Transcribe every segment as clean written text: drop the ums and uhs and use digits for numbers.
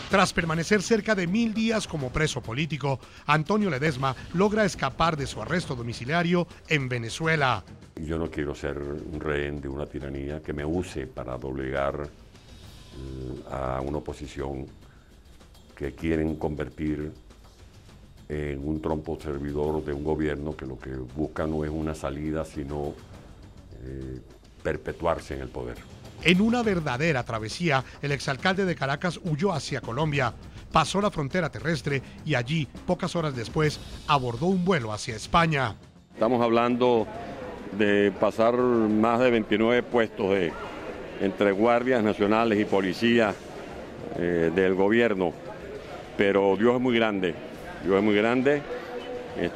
Tras permanecer cerca de 1000 días como preso político, Antonio Ledezma logra escapar de su arresto domiciliario en Venezuela. Yo no quiero ser un rehén de una tiranía que me use para doblegar a una oposición que quieren convertir en un trompo servidor de un gobierno que lo que busca no es una salida, sino perpetuarse en el poder. En una verdadera travesía, el exalcalde de Caracas huyó hacia Colombia, pasó la frontera terrestre y allí, pocas horas después, abordó un vuelo hacia España. Estamos hablando de pasar más de 29 puestos entre guardias nacionales y policías del gobierno, pero Dios es muy grande, Dios es muy grande.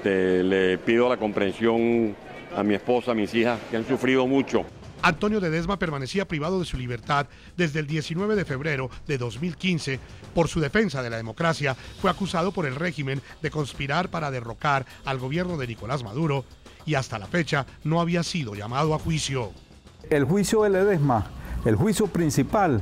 Le pido la comprensión a mi esposa, a mis hijas, que han sufrido mucho. Antonio Ledezma permanecía privado de su libertad desde el 19 de febrero de 2015. Por su defensa de la democracia, fue acusado por el régimen de conspirar para derrocar al gobierno de Nicolás Maduro y hasta la fecha no había sido llamado a juicio. El juicio de Ledezma, el juicio principal,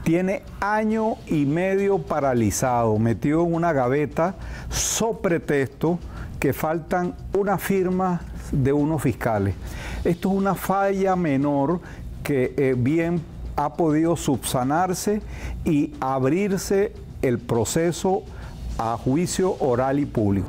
tiene año y medio paralizado, metido en una gaveta, so pretexto que faltan unas firmas de unos fiscales. Esto es una falla menor que bien ha podido subsanarse y abrirse el proceso a juicio oral y público.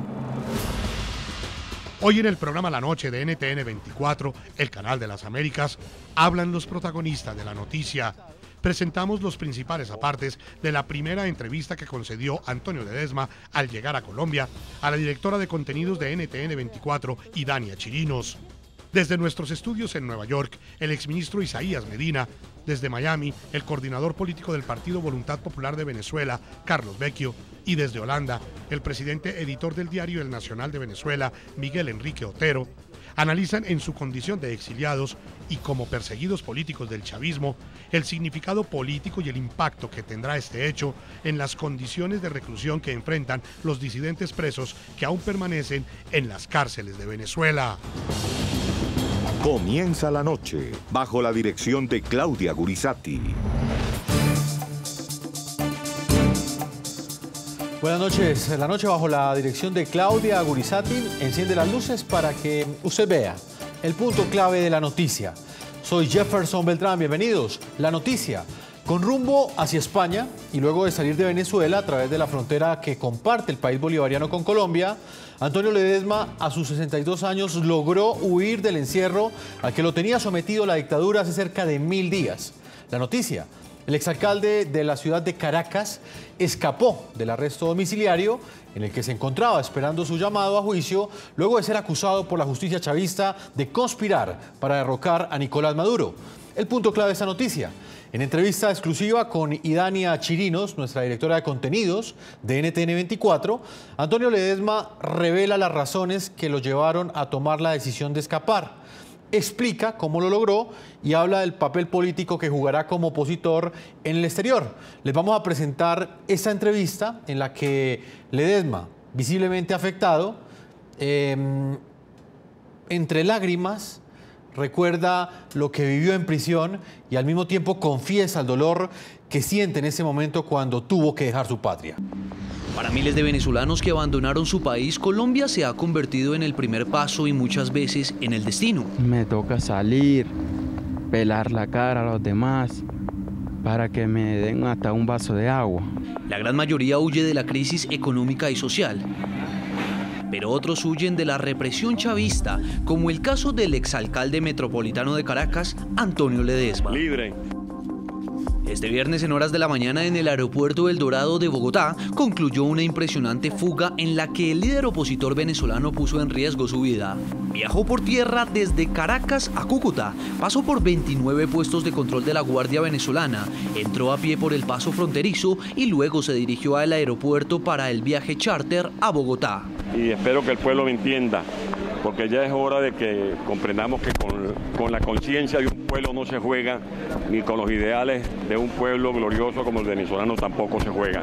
Hoy en el programa La Noche de NTN 24, el canal de las Américas, hablan los protagonistas de la noticia. Presentamos los principales apartes de la primera entrevista que concedió Antonio Ledezma al llegar a Colombia a la directora de contenidos de NTN 24, Idania Chirinos. Desde nuestros estudios en Nueva York, el exministro Isaías Medina. Desde Miami, el coordinador político del Partido Voluntad Popular de Venezuela, Carlos Vecchio. Y desde Holanda, el presidente editor del diario El Nacional de Venezuela, Miguel Enrique Otero, analizan en su condición de exiliados y como perseguidos políticos del chavismo el significado político y el impacto que tendrá este hecho en las condiciones de reclusión que enfrentan los disidentes presos que aún permanecen en las cárceles de Venezuela. Comienza la noche bajo la dirección de Claudia Gurizati. Buenas noches. La noche bajo la dirección de Claudia Gurizati enciende las luces para que usted vea el punto clave de la noticia. Soy Jefferson Beltrán, bienvenidos. La noticia, con rumbo hacia España y luego de salir de Venezuela a través de la frontera que comparte el país bolivariano con Colombia, Antonio Ledezma, a sus 62 años, logró huir del encierro al que lo tenía sometido la dictadura hace cerca de 1000 días. La noticia, el exalcalde de la ciudad de Caracas escapó del arresto domiciliario en el que se encontraba esperando su llamado a juicio luego de ser acusado por la justicia chavista de conspirar para derrocar a Nicolás Maduro. El punto clave de esta noticia. En entrevista exclusiva con Idania Chirinos, nuestra directora de contenidos de NTN 24, Antonio Ledezma revela las razones que lo llevaron a tomar la decisión de escapar. Explica cómo lo logró y habla del papel político que jugará como opositor en el exterior. Les vamos a presentar esta entrevista en la que Ledezma, visiblemente afectado, entre lágrimas, recuerda lo que vivió en prisión y al mismo tiempo confiesa el dolor que siente en ese momento cuando tuvo que dejar su patria. Para miles de venezolanos que abandonaron su país, Colombia se ha convertido en el primer paso y muchas veces en el destino. Me toca salir, pelar la cara a los demás para que me den hasta un vaso de agua. La gran mayoría huye de la crisis económica y social, pero otros huyen de la represión chavista, como el caso del exalcalde metropolitano de Caracas, Antonio Ledezma. Libre. Este viernes en horas de la mañana en el aeropuerto El Dorado de Bogotá concluyó una impresionante fuga en la que el líder opositor venezolano puso en riesgo su vida. Viajó por tierra desde Caracas a Cúcuta, pasó por 29 puestos de control de la Guardia Venezolana, entró a pie por el paso fronterizo y luego se dirigió al aeropuerto para el viaje charter a Bogotá. Y espero que el pueblo me entienda, porque ya es hora de que comprendamos que con la conciencia de un pueblo no se juega, ni con los ideales de un pueblo glorioso como el venezolano tampoco se juega.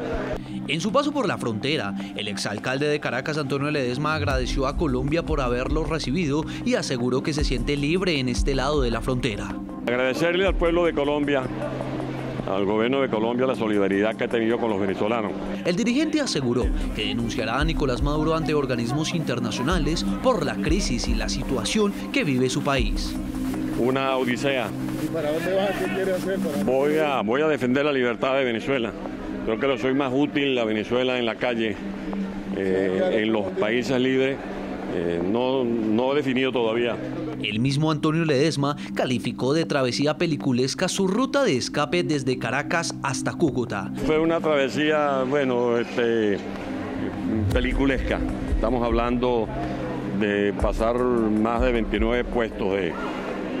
En su paso por la frontera, el exalcalde de Caracas, Antonio Ledezma, agradeció a Colombia por haberlo recibido y aseguró que se siente libre en este lado de la frontera. Agradecerle al pueblo de Colombia, al gobierno de Colombia la solidaridad que ha tenido con los venezolanos. El dirigente aseguró que denunciará a Nicolás Maduro ante organismos internacionales por la crisis y la situación que vive su país. Una odisea. ¿Y para dónde vas? ¿Qué quieres hacer? Voy a defender la libertad de Venezuela. Creo que lo soy más útil a Venezuela en la calle, en los países libres. No he definido todavía. El mismo Antonio Ledezma calificó de travesía peliculesca su ruta de escape desde Caracas hasta Cúcuta. Fue una travesía, peliculesca. Estamos hablando de pasar más de 29 puestos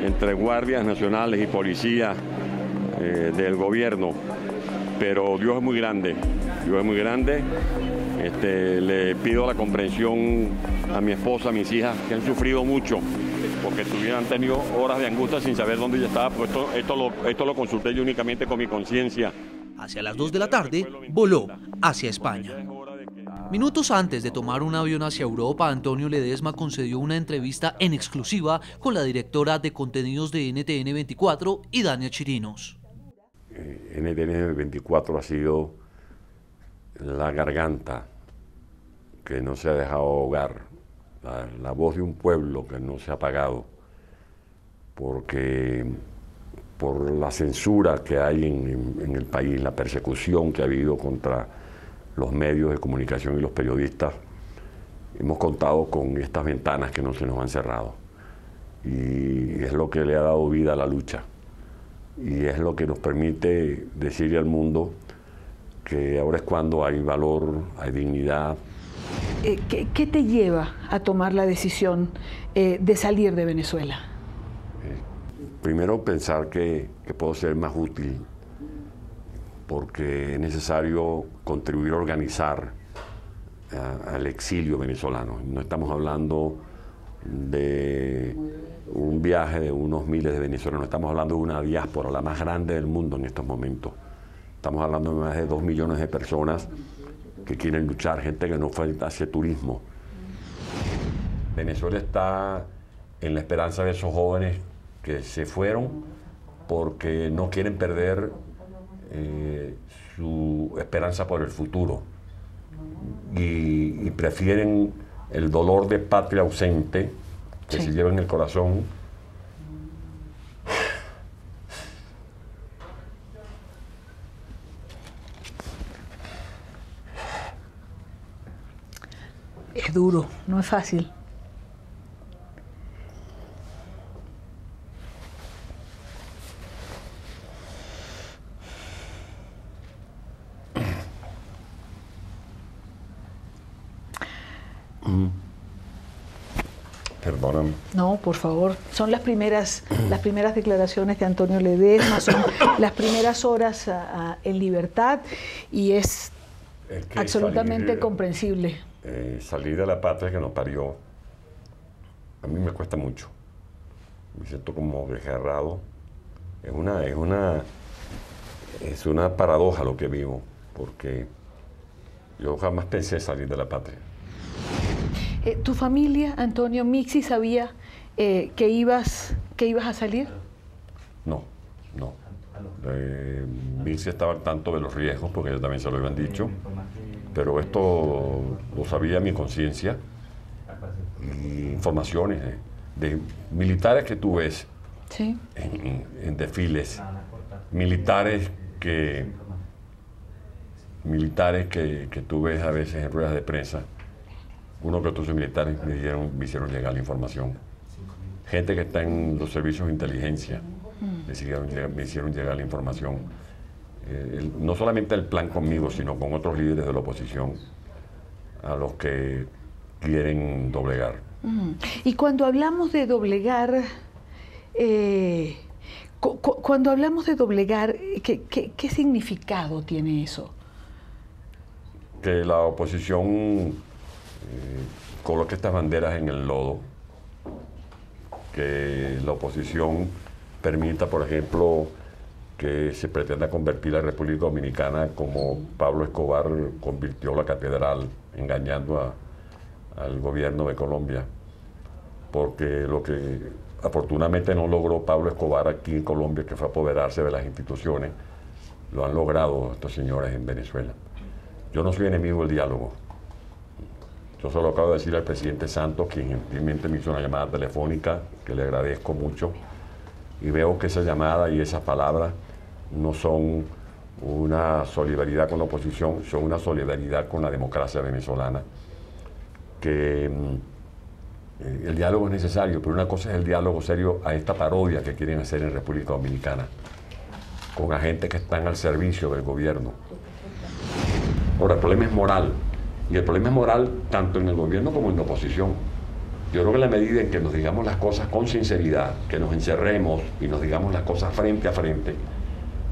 entre guardias nacionales y policías del gobierno. Pero Dios es muy grande, le pido la comprensión a mi esposa, a mis hijas, que han sufrido mucho, porque han tenido horas de angustia sin saber dónde yo estaba, pues esto lo consulté yo únicamente con mi conciencia. Hacia las 2 de la tarde, voló hacia España. Minutos antes de tomar un avión hacia Europa, Antonio Ledezma concedió una entrevista en exclusiva con la directora de contenidos de NTN 24 y Dania Chirinos. NTN 24 ha sido la garganta que no se ha dejado ahogar, la voz de un pueblo que no se ha apagado, porque por la censura que hay en el país, la persecución que ha habido contra los medios de comunicación y los periodistas, hemos contado con estas ventanas que no se nos han cerrado. Y es lo que le ha dado vida a la lucha. Y es lo que nos permite decirle al mundo que ahora es cuando hay valor, hay dignidad. ¿Qué te lleva a tomar la decisión de salir de Venezuela? Primero, pensar que puedo ser más útil, porque es necesario contribuir a organizar al exilio venezolano. No estamos hablando de un viaje de unos miles de venezolanos, estamos hablando de una diáspora, la más grande del mundo en estos momentos. Estamos hablando de más de 2 millones de personas que quieren luchar, gente que no fue hacia turismo. Venezuela está en la esperanza de esos jóvenes que se fueron porque no quieren perder su esperanza por el futuro y prefieren el dolor de patria ausente que se lleva en el corazón. Es duro, no es fácil. Perdóname. No, por favor. Son las primeras declaraciones de Antonio Ledezma, son las primeras horas en libertad y es que absolutamente comprensible. Salir de la patria que nos parió, a mí me cuesta mucho. Me siento como desgarrado. Es una paradoja lo que vivo, porque yo jamás pensé salir de la patria. ¿Tu familia, Antonio, Mixi, sabía que ibas a salir? No. Mixi estaba al tanto de los riesgos, porque ellos también se lo habían dicho, pero esto lo sabía mi conciencia. Y informaciones de militares que tú ves en desfiles, militares que tú ves a veces en ruedas de prensa. Uno que otros militares me hicieron llegar la información. Gente que está en los servicios de inteligencia me hicieron llegar la información. No solamente el plan conmigo, sino con otros líderes de la oposición a los que quieren doblegar. Y cuando hablamos de doblegar, ¿qué significado tiene eso? Que la oposición coloque estas banderas en el lodo, que la oposición permita, por ejemplo, que se pretenda convertir la República Dominicana como Pablo Escobar convirtió la catedral, engañando al gobierno de Colombia, porque lo que afortunadamente no logró Pablo Escobar aquí en Colombia, que fue apoderarse de las instituciones, lo han logrado estos señores en Venezuela. Yo no soy enemigo del diálogo. Yo solo acabo de decir al presidente Santos, quien gentilmente me hizo una llamada telefónica, que le agradezco mucho, y veo que esa llamada y esas palabras no son una solidaridad con la oposición, son una solidaridad con la democracia venezolana. Que el diálogo es necesario, pero una cosa es el diálogo serio a esta parodia que quieren hacer en República Dominicana, con agentes que están al servicio del gobierno. Ahora, el problema es moral, y el problema es moral tanto en el gobierno como en la oposición. Yo creo que en la medida en que nos digamos las cosas con sinceridad, que nos encerremos y nos digamos las cosas frente a frente,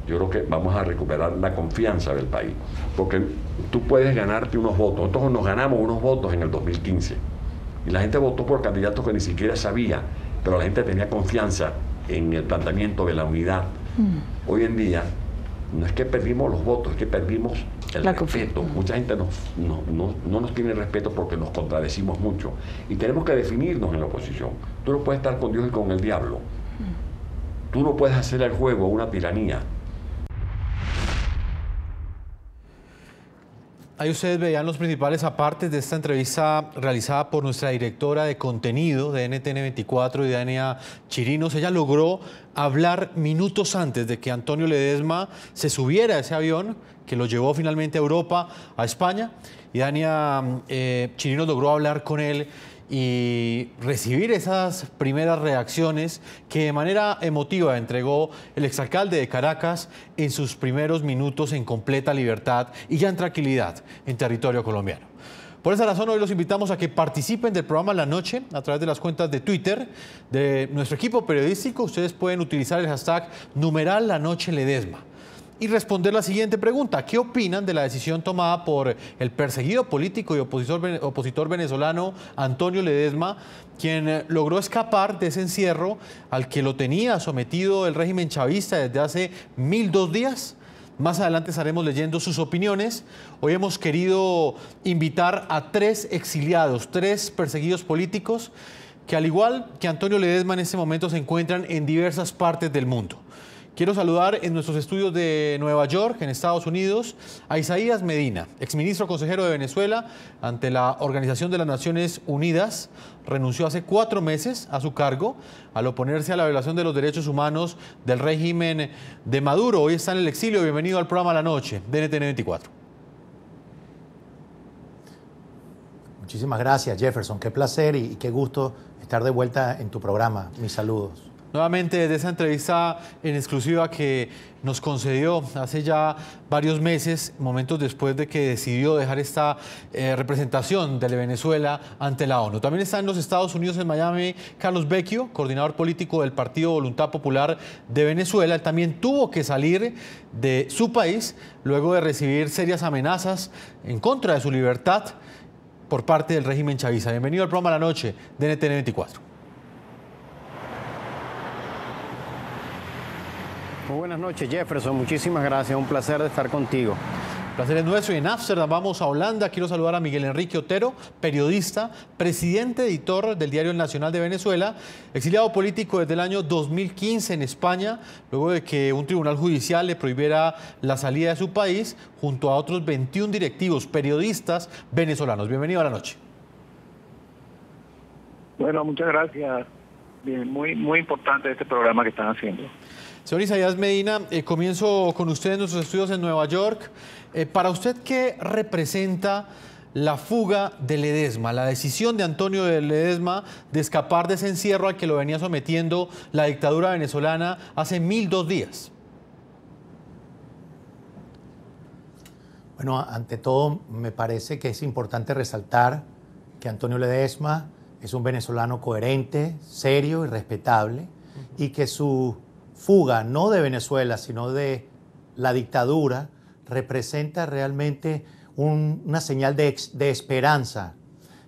yo creo que vamos a recuperar la confianza del país. Porque tú puedes ganarte unos votos. Nosotros nos ganamos unos votos en el 2015. Y la gente votó por candidatos que ni siquiera sabía, pero la gente tenía confianza en el planteamiento de la unidad. Hoy en día, no es que perdimos los votos, es que perdimos el respeto. Mucha gente no nos tiene respeto porque nos contradecimos mucho. Y tenemos que definirnos en la oposición. Tú no puedes estar con Dios y con el diablo. Tú no puedes hacer el juego una tiranía. Ahí ustedes veían los principales apartes de esta entrevista realizada por nuestra directora de contenido de NTN 24, Idania Chirinos. Ella logró hablar minutos antes de que Antonio Ledesma se subiera a ese avión que lo llevó finalmente a Europa, a España. Idania Chirinos logró hablar con él y recibir esas primeras reacciones que de manera emotiva entregó el exalcalde de Caracas en sus primeros minutos en completa libertad y ya en tranquilidad en territorio colombiano. Por esa razón hoy los invitamos a que participen del programa La Noche a través de las cuentas de Twitter de nuestro equipo periodístico. Ustedes pueden utilizar el hashtag #LaNocheLedesma y responder la siguiente pregunta: ¿qué opinan de la decisión tomada por el perseguido político y opositor venezolano Antonio Ledesma, quien logró escapar de ese encierro al que lo tenía sometido el régimen chavista desde hace 1002 días? Más adelante estaremos leyendo sus opiniones. Hoy hemos querido invitar a 3 exiliados, 3 perseguidos políticos que, al igual que Antonio Ledesma, en este momento se encuentran en diversas partes del mundo. Quiero saludar en nuestros estudios de Nueva York, en Estados Unidos, a Isaías Medina, exministro consejero de Venezuela ante la Organización de las Naciones Unidas. Renunció hace 4 meses a su cargo al oponerse a la violación de los derechos humanos del régimen de Maduro. Hoy está en el exilio. Bienvenido al programa La Noche de NTN 24. Muchísimas gracias, Jefferson. Qué placer y qué gusto estar de vuelta en tu programa. Mis saludos. Nuevamente desde esa entrevista en exclusiva que nos concedió hace ya varios meses, momentos después de que decidió dejar esta representación de Venezuela ante la ONU. También está en los Estados Unidos, en Miami, Carlos Vecchio, coordinador político del Partido Voluntad Popular de Venezuela. Él también tuvo que salir de su país luego de recibir serias amenazas en contra de su libertad por parte del régimen chavista. Bienvenido al programa La Noche de NTN 24. Muy buenas noches, Jefferson. Muchísimas gracias. Un placer de estar contigo. El placer es nuestro. Y en Ámsterdam vamos a Holanda. Quiero saludar a Miguel Enrique Otero, periodista, presidente editor del diario El Nacional de Venezuela, exiliado político desde el año 2015 en España, luego de que un tribunal judicial le prohibiera la salida de su país, junto a otros 21 directivos, periodistas venezolanos. Bienvenido a La Noche. Bueno, muchas gracias. Bien, muy importante este programa que están haciendo. Señor Isaías Medina, comienzo con usted en nuestros estudios en Nueva York. Para usted, ¿qué representa la fuga de Ledesma, la decisión de Antonio Ledesma de escapar de ese encierro al que lo venía sometiendo la dictadura venezolana hace 1002 días? Bueno, ante todo me parece que es importante resaltar que Antonio Ledesma es un venezolano coherente, serio y respetable, y que su fuga, no de Venezuela, sino de la dictadura, representa realmente una señal de esperanza,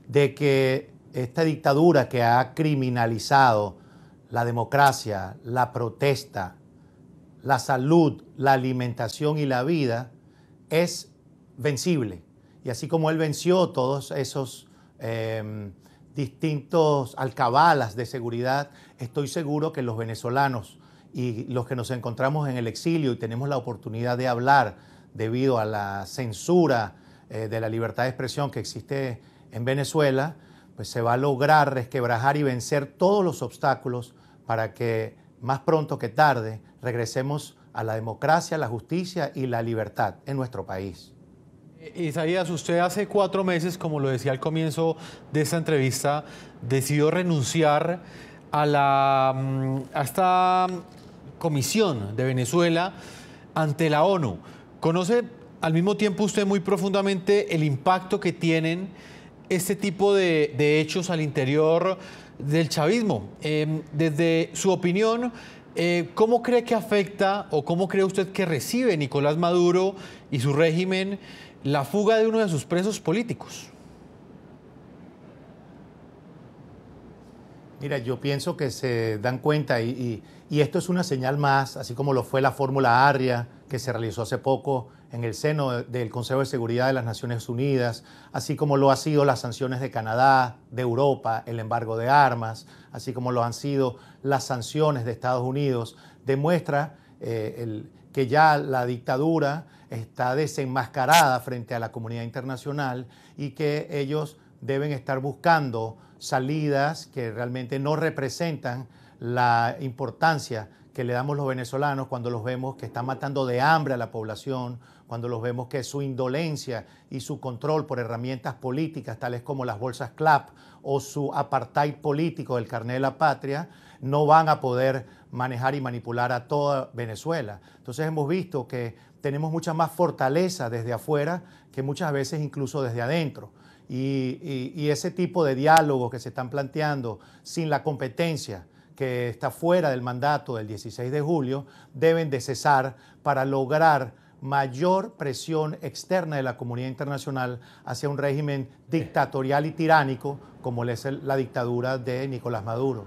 de que esta dictadura que ha criminalizado la democracia, la protesta, la salud, la alimentación y la vida, es vencible. Y así como él venció todos esos distintos alcabalas de seguridad, estoy seguro que los venezolanos y los que nos encontramos en el exilio y tenemos la oportunidad de hablar debido a la censura de la libertad de expresión que existe en Venezuela, pues se va a lograr resquebrajar y vencer todos los obstáculos para que más pronto que tarde regresemos a la democracia, la justicia y la libertad en nuestro país. Isaías, usted hace 4 meses, como lo decía al comienzo de esta entrevista, decidió renunciar a esta comisión de Venezuela ante la ONU. ¿Conoce al mismo tiempo usted muy profundamente el impacto que tienen este tipo de hechos al interior del chavismo? Desde su opinión, ¿cómo cree que afecta o cómo cree usted que recibe Nicolás Maduro y su régimen la fuga de uno de sus presos políticos? Mira, yo pienso que se dan cuenta y esto es una señal más, así como lo fue la fórmula Arria, que se realizó hace poco en el seno del Consejo de Seguridad de las Naciones Unidas, así como lo han sido las sanciones de Canadá, de Europa, el embargo de armas, así como lo han sido las sanciones de Estados Unidos, demuestra que ya la dictadura está desenmascarada frente a la comunidad internacional y que ellos deben estar buscando salidas que realmente no representan la importancia que le damos los venezolanos cuando los vemos que están matando de hambre a la población, cuando los vemos que su indolencia y su control por herramientas políticas tales como las bolsas CLAP o su apartheid político del carnet de la patria no van a poder manejar y manipular a toda Venezuela. Entonces hemos visto que tenemos mucha más fortaleza desde afuera que muchas veces incluso desde adentro. Y ese tipo de diálogos que se están planteando sin la competencia que está fuera del mandato del 16 de julio deben de cesar para lograr mayor presión externa de la comunidad internacional hacia un régimen dictatorial y tiránico como es la dictadura de Nicolás Maduro.